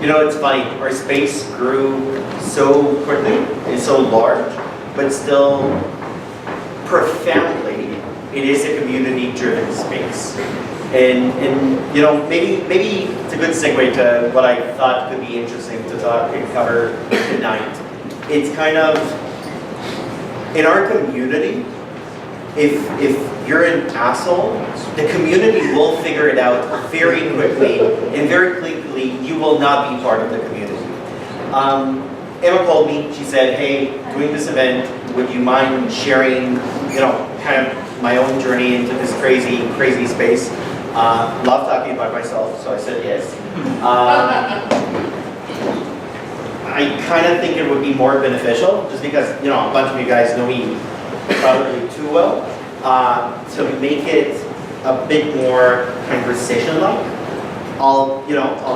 You know, it's funny, our space grew so quickly and so large, but still profoundly, it is a community-driven space. And you know, maybe it's a good segue to what I thought could be interesting to talk and cover tonight. It's kind of, in our community, if you're an asshole, the community will figure it out very quickly, and very quickly you will not be part of the community. Emma called me, she said, hey, doing this event, would you mind sharing, you know, kind of my own journey into this crazy space? Love talking about myself, so I said yes. I kind of think it would be more beneficial, just because, you know, a bunch of you guys know me probably too well, to make it a bit more conversation-like. I'll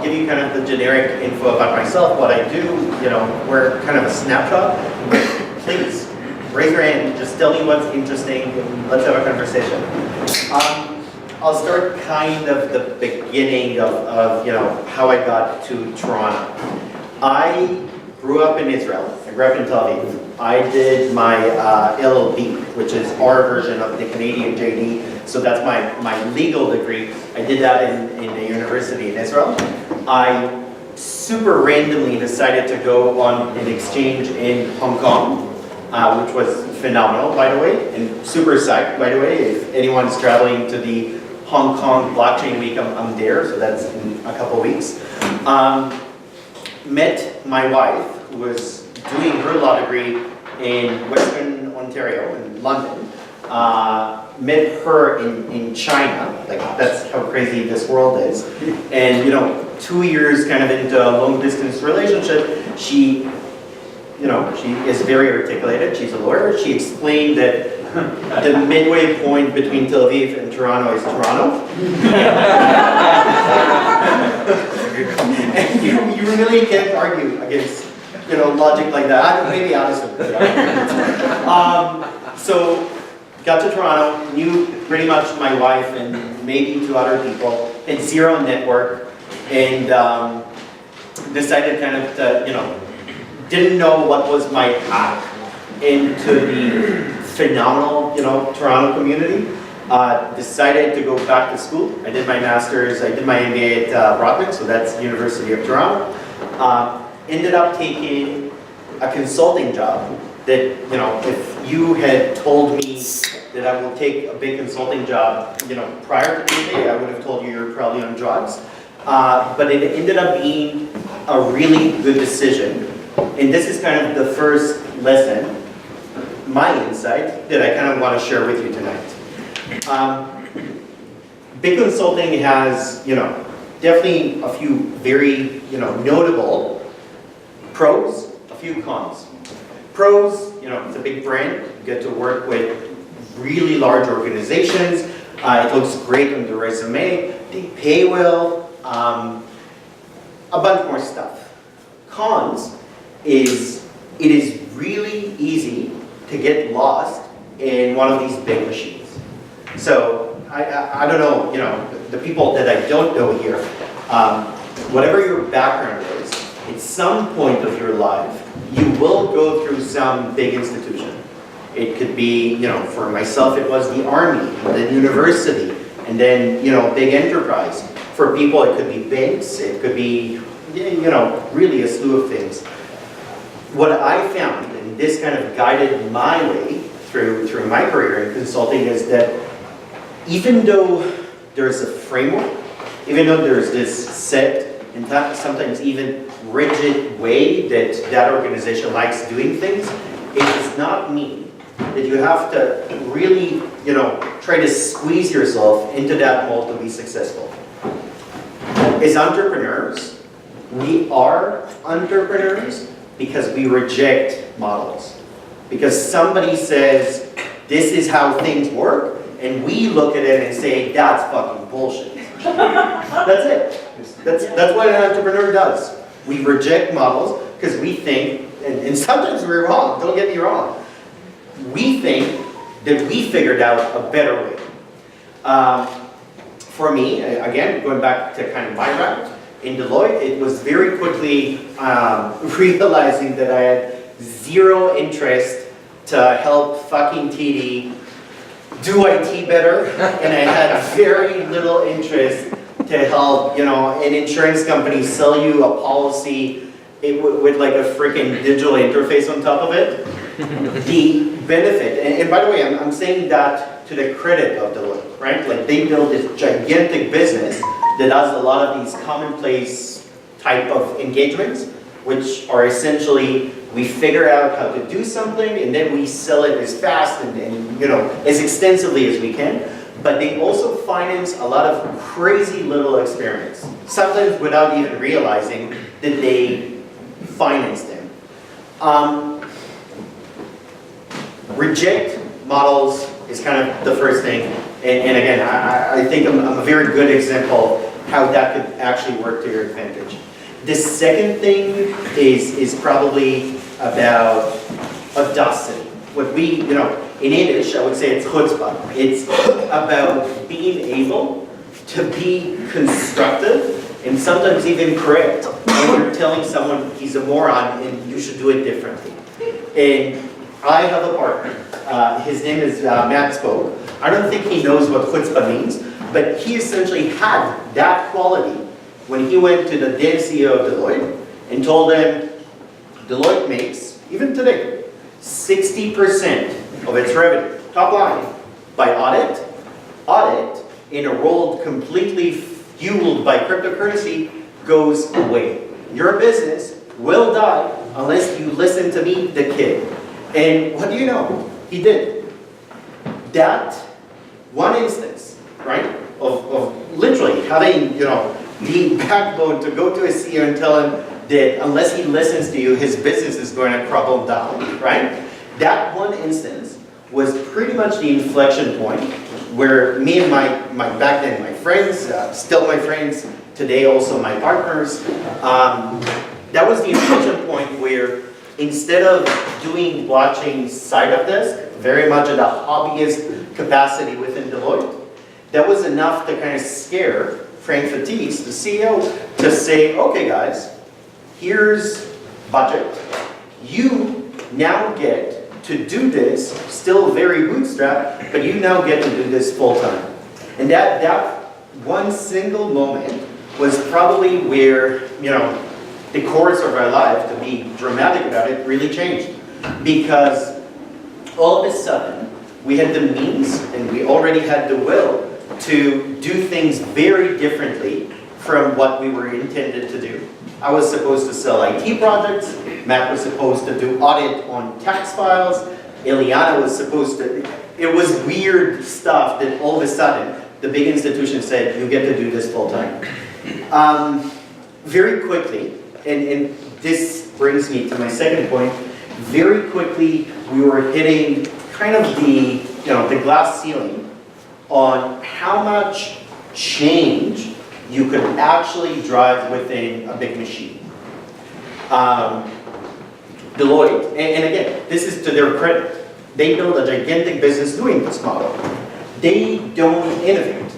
give you kind of the generic info about myself, what I do, you know, we're kind of a snapshot. Please, raise your hand, just tell me what's interesting, and let's have a conversation. I'll start kind of the beginning of you know, how I got to Toronto. I grew up in Israel. I grew up in Tel Aviv. I did my LLB, which is our version of the Canadian JD. So that's my legal degree. I did that in a university in Israel. I super randomly decided to go on an exchange in Hong Kong, which was phenomenal, by the way, and super psyched, by the way. If anyone's traveling to the Hong Kong Blockchain Week, I'm there, so that's in a couple weeks. Met my wife, who was doing her law degree in Western Ontario, in London. Met her in China, like that's how crazy this world is. And you know, 2 years kind of into a long distance relationship, she is very articulated, she's a lawyer. She explained that the midway point between Tel Aviv and Toronto is Toronto. And you really can't argue against, you know, logic like that. Maybe Allison. So got to Toronto, knew pretty much my wife and maybe two other people, had zero network, and decided kind of to, you know, didn't know what was my path into the phenomenal, you know, Toronto community. Decided to go back to school. I did my master's, I did my MBA at Brockman, so that's University of Toronto. Ended up taking a consulting job that, you know, if you had told me that I will take a big consulting job, you know, prior to today, I would have told you you're probably on drugs. But it ended up being a really good decision. And this is kind of the first lesson, my insight, that I kind of want to share with you tonight. Big consulting has, you know, definitely a few very, you know, notable pros, a few cons. Pros, you know, it's a big brand. You get to work with really large organizations. It looks great on the resume. They pay well. A bunch more stuff. Cons is it is really easy to get lost in one of these big machines. So I don't know, you know, the people that I don't know here, whatever your background is, at some point of your life, you will go through some big institution. It could be, you know, for myself it was the army, then university, and then, you know, big enterprise. For people it could be banks, it could be, you know, really a slew of things. What I found, and this kind of guided my way through my career in consulting, is that even though there's a framework, even though there's this set and sometimes even rigid way that organization likes doing things, it does not mean that you have to really, you know, try to squeeze yourself into that mold to be successful. As entrepreneurs, we are entrepreneurs because we reject models. Because somebody says, this is how things work, and we look at it and say, that's fucking bullshit. That's it. That's what an entrepreneur does. We reject models because we think, and sometimes we're wrong, don't get me wrong. We think that we figured out a better way. For me, again, going back to kind of my route, in Deloitte, it was very quickly realizing that I had zero interest to help fucking TD do IT better, and I had very little interest to help, an insurance company sell you a policy with like a freaking digital interface on top of it. The benefit, and by the way, I'm saying that to the credit of Deloitte, right? Like they built this gigantic business that does a lot of these commonplace type of engagements, which are essentially, we figure out how to do something and then we sell it as fast and as extensively as we can. But they also finance a lot of crazy little experiments, sometimes without even realizing that they finance them. Reject models is kind of the first thing. And again, I think I'm a very good example of how that could actually work to your advantage. The second thing is probably about audacity. What we, in English, I would say it's chutzpah. It's about being able to be constructive and sometimes even correct when you're telling someone he's a moron and you should do it differently. And I have a partner. His name is Matt Spoke. I don't think he knows what chutzpah means, but he essentially had that quality when he went to the then CEO of Deloitte and told them, Deloitte makes, even today, 60% of its revenue, top line, by audit. Audit, in a world completely fueled by cryptocurrency, goes away. Your business will die unless you listen to me, the kid. And what do you know? He did. That one instance, right, of literally having, the backbone to go to a CEO and tell him that unless he listens to you, his business is going to crumble down, right? That one instance was pretty much the inflection point where me and my back then my friends, still my friends, today also my partners, that was the inflection point where instead of doing blockchain side of this, very much at a hobbyist capacity within Deloitte, that was enough to kind of scare Frank Fatisse, the CEO, to say, okay guys, here's budget. You now get to do this, still very bootstrapped, but you now get to do this full time. And that one single moment was probably where, the course of our life, to be dramatic about it, really changed. Because all of a sudden, we had the means and we already had the will to do things very differently from what we were intended to do. I was supposed to sell IT projects, Matt was supposed to do audit on tax files, Ileana was supposed to, it was weird stuff that all of a sudden the big institution said, you get to do this full time. Very quickly, and this brings me to my second point, very quickly we were hitting kind of the glass ceiling on how much change you could actually drive within a big machine. Deloitte, and again, this is to their credit, they built a gigantic business doing this model. They don't innovate.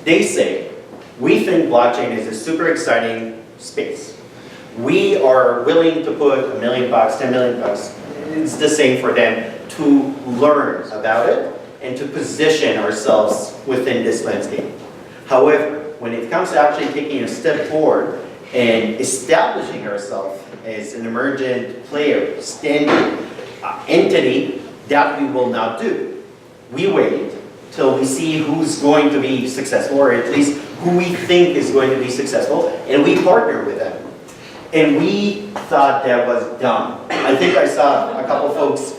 They say, we think blockchain is a super exciting space. We are willing to put $1 million, $10 million, it's the same for them, to learn about it and to position ourselves within this landscape. However, when it comes to actually taking a step forward and establishing ourselves as an emergent player, standing entity, that we will not do. We wait till we see who's going to be successful, or at least who we think is going to be successful, and we partner with them. And we thought that was dumb. I think I saw a couple folks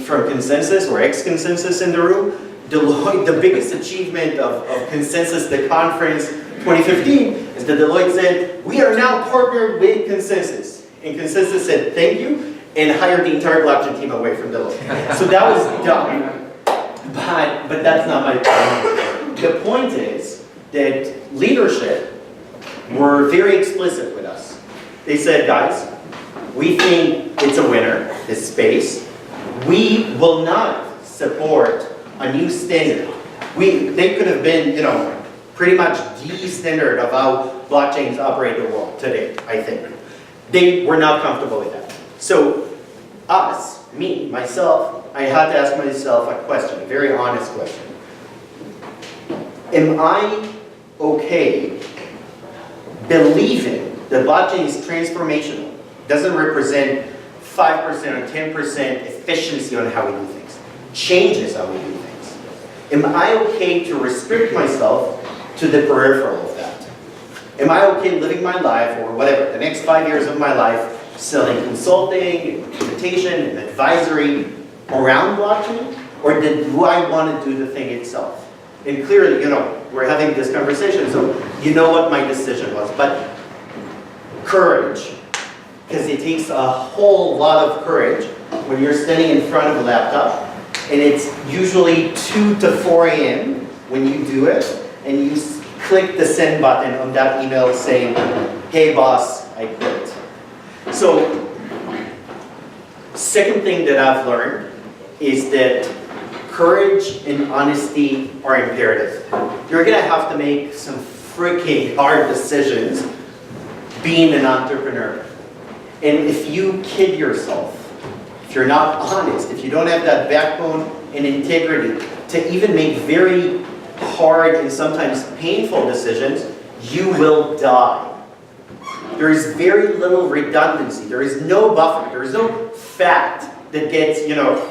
from Consensus or ex-Consensus in the room. Deloitte, the biggest achievement of Consensus, the conference 2015, is that Deloitte said, we are now partnered with Consensus. And Consensus said, thank you, and hired the entire blockchain team away from Deloitte. So that was dumb, but that's not my point. The point is that leadership were very explicit with us. They said, guys, we think it's a winner, this space. We will not support a new standard. They could have been, pretty much the standard of how blockchains operate the world today, I think. They were not comfortable with that. So myself, I had to ask myself a question, a very honest question. Am I okay believing that blockchain is transformational, doesn't represent 5% or 10% efficiency on how we do things, changes how we do things? Am I okay to restrict myself to the peripheral of that? Am I okay living my life, or whatever, the next 5 years of my life, selling consulting, implementation, and advisory around blockchain? Or do I want to do the thing itself? And clearly, we're having this conversation, so you know what my decision was. But courage, because it takes a whole lot of courage when you're standing in front of a laptop, and it's usually 2 to 4 a.m. when you do it, and you click the send button on that email saying, hey boss, I quit. So, second thing that I've learned is that courage and honesty are imperative. You're gonna have to make some freaking hard decisions being an entrepreneur. And if you kid yourself, if you're not honest, if you don't have that backbone and integrity to even make very hard and sometimes painful decisions, you will die. There is very little redundancy. There is no buffer. There is no fat that gets,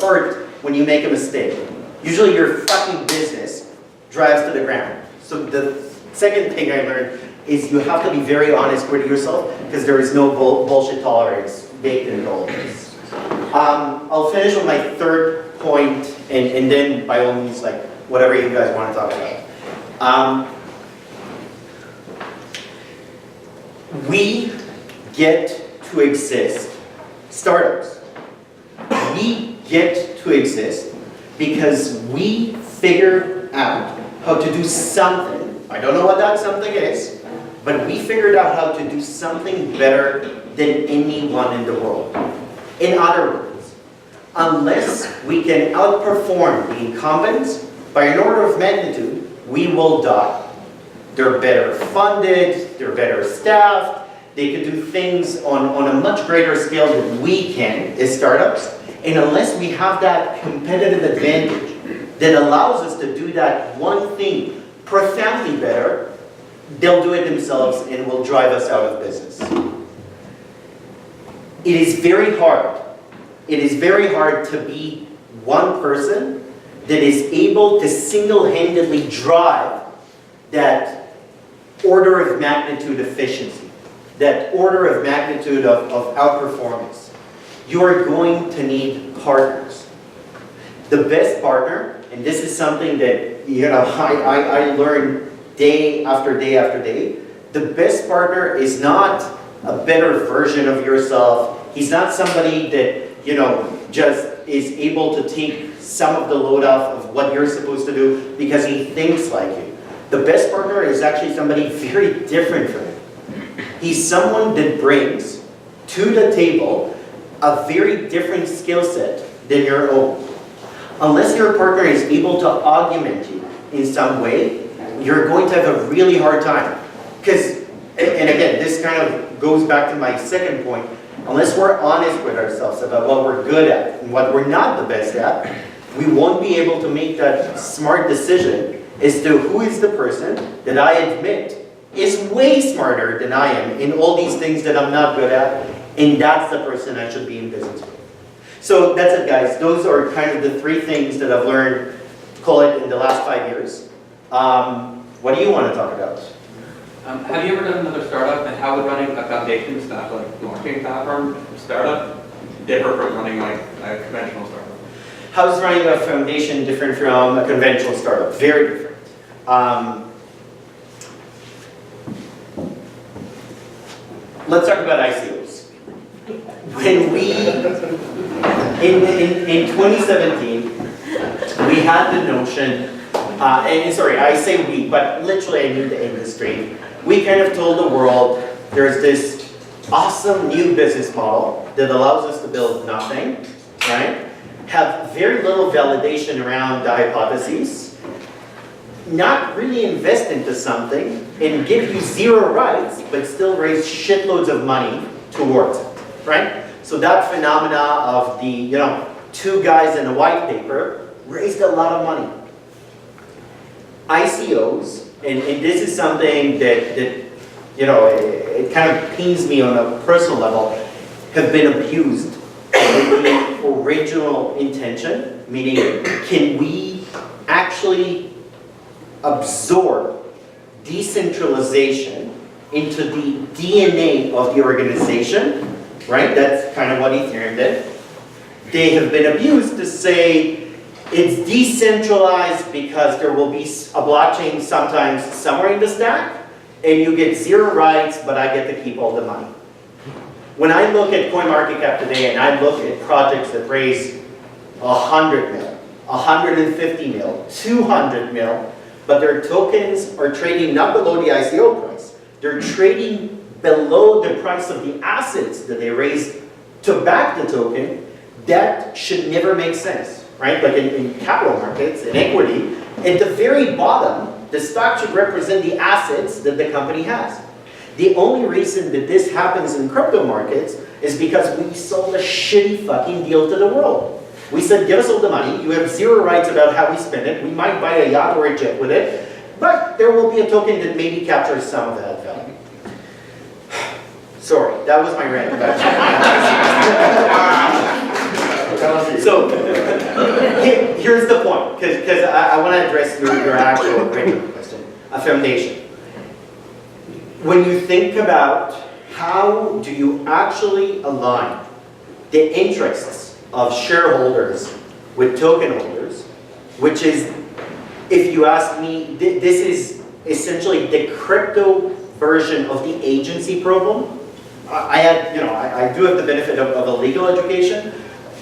hurt when you make a mistake. Usually your fucking business drives to the ground. So the second thing I learned is you have to be very honest with yourself, because there is no bullshit tolerance baked into all of this. I'll finish with my third point, and then by all means, whatever you guys want to talk about. We get to exist, startups. We get to exist because we figured out how to do something. I don't know what that something is, but we figured out how to do something better than anyone in the world. In other words, unless we can outperform the incumbents by an order of magnitude, we will die. They're better funded, they're better staffed, they can do things on a much greater scale than we can as startups. And unless we have that competitive advantage that allows us to do that one thing profoundly better, they'll do it themselves and will drive us out of business. It is very hard. It is very hard to be one person that is able to single-handedly drive that order of magnitude efficiency, that order of magnitude of outperformance. You are going to need partners. The best partner, and this is something that I learned day after day after day, the best partner is not a better version of yourself. He's not somebody that just is able to take some of the load off of what you're supposed to do because he thinks like you. The best partner is actually somebody very different from you. He's someone that brings to the table a very different skill set than your own. Unless your partner is able to augment you in some way, you're going to have a really hard time. Because, and again, this kind of goes back to my second point, unless we're honest with ourselves about what we're good at and what we're not the best at, we won't be able to make that smart decision as to who is the person that I admit is way smarter than I am in all these things that I'm not good at, and that's the person I should be in business with. So that's it, guys. Those are kind of the three things that I've learned, call it, in the last 5 years. What do you want to talk about? Have you ever done another startup, and how would running a foundation staff like a blockchain platform startup differ from running like a conventional startup? How is running a foundation different from a conventional startup? Very different. Let's talk about ICOs. When we, in 2017, we had the notion, and sorry, I say we, but literally I knew the industry. We kind of told the world there's this awesome new business model that allows us to build nothing, right? Have very little validation around the hypotheses, not really invest into something and give you zero rights, but still raise shitloads of money towards it, right? So that phenomena of the, two guys in a white paper raised a lot of money. ICOs, and this is something that it kind of pains me on a personal level, have been abused with the original intention, meaning can we actually absorb decentralization into the DNA of the organization, right? That's kind of what Ethereum did. They have been abused to say it's decentralized because there will be a blockchain sometimes somewhere in the stack, and you get zero rights, but I get to keep all the money. When I look at CoinMarketCap today, and I look at projects that raise 100 mil, 150 mil, 200 mil, but their tokens are trading not below the ICO price. They're trading below the price of the assets that they raised to back the token. That should never make sense, right? Like in capital markets, in equity, at the very bottom, the stock should represent the assets that the company has. The only reason that this happens in crypto markets is because we sold a shitty fucking deal to the world. We said, give us all the money, you have zero rights about how we spend it, we might buy a yacht or a jet with it, but there will be a token that maybe captures some of that value. Sorry, that was my rant about So, here's the point, because I want to address your actual regular question, a foundation. When you think about how do you actually align the interests of shareholders with token holders, which is, if you ask me, this is essentially the crypto version of the agency problem. I do have the benefit of a legal education.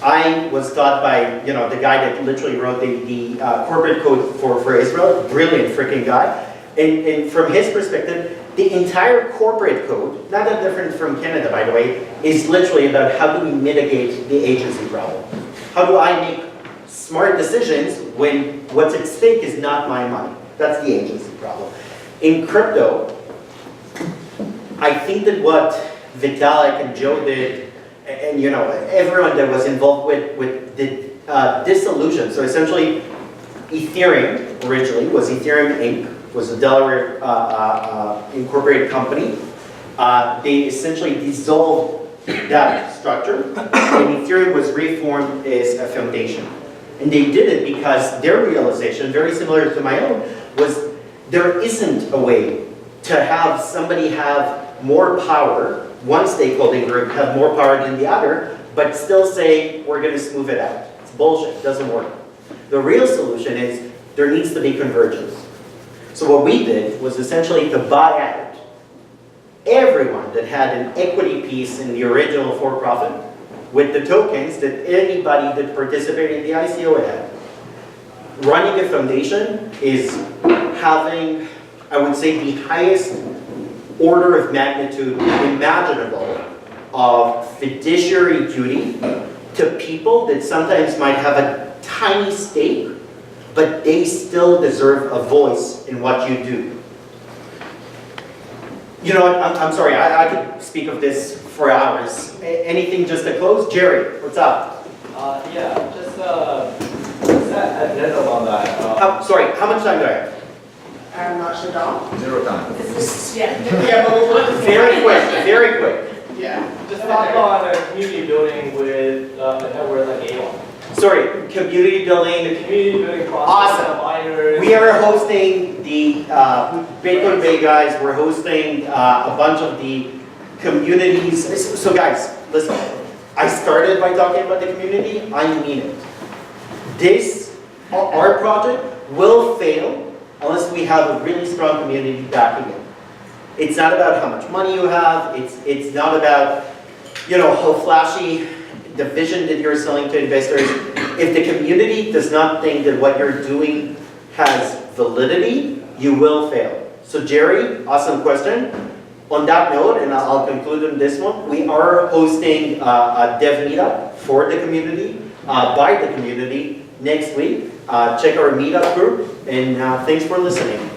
I was taught by, the guy that literally wrote the corporate code for Israel, brilliant freaking guy. And from his perspective, the entire corporate code, not that different from Canada, by the way, is literally about how do we mitigate the agency problem. How do I make smart decisions when what's at stake is not my money? That's the agency problem. In crypto, I think that what Vitalik and Joe did, and everyone that was involved with the dissolution. So essentially, Ethereum originally was Ethereum Inc., was a Delaware incorporated company. They essentially dissolved that structure, and Ethereum was reformed as a foundation. And they did it because their realization, very similar to my own, was there isn't a way to have somebody have more power, one stakeholding group have more power than the other, but still say, we're going to smooth it out. It's bullshit, it doesn't work. The real solution is there needs to be convergence. So what we did was essentially to buy out everyone that had an equity piece in the original for-profit with the tokens that anybody that participated in the ICO had. Running a foundation is having, I would say, the highest order of magnitude imaginable of fiduciary duty to people that sometimes might have a tiny stake, but they still deserve a voice in what you do. You know what, I'm sorry, I could speak of this for hours. Anything just to close? Jerry, what's up? Yeah, just addendum on that. Sorry, how much time do I have? I'm not sure now. Zero time. Yeah, but we'll Very quick, very quick. Yeah. Just thought on a community building with a network like A1. Sorry, community building. The community building process. Awesome. The miners. We are hosting the Bitcoin Bay guys. We're hosting a bunch of the communities. So guys, listen. I started by talking about the community. I mean it. Our project will fail unless we have a really strong community backing it. It's not about how much money you have. It's not about, how flashy the vision that you're selling to investors. If the community does not think that what you're doing has validity, you will fail. So Jerry, awesome question. On that note, and I'll conclude on this one, we are hosting a dev meetup for the community, by the community, next week. Check our Meetup group, and thanks for listening.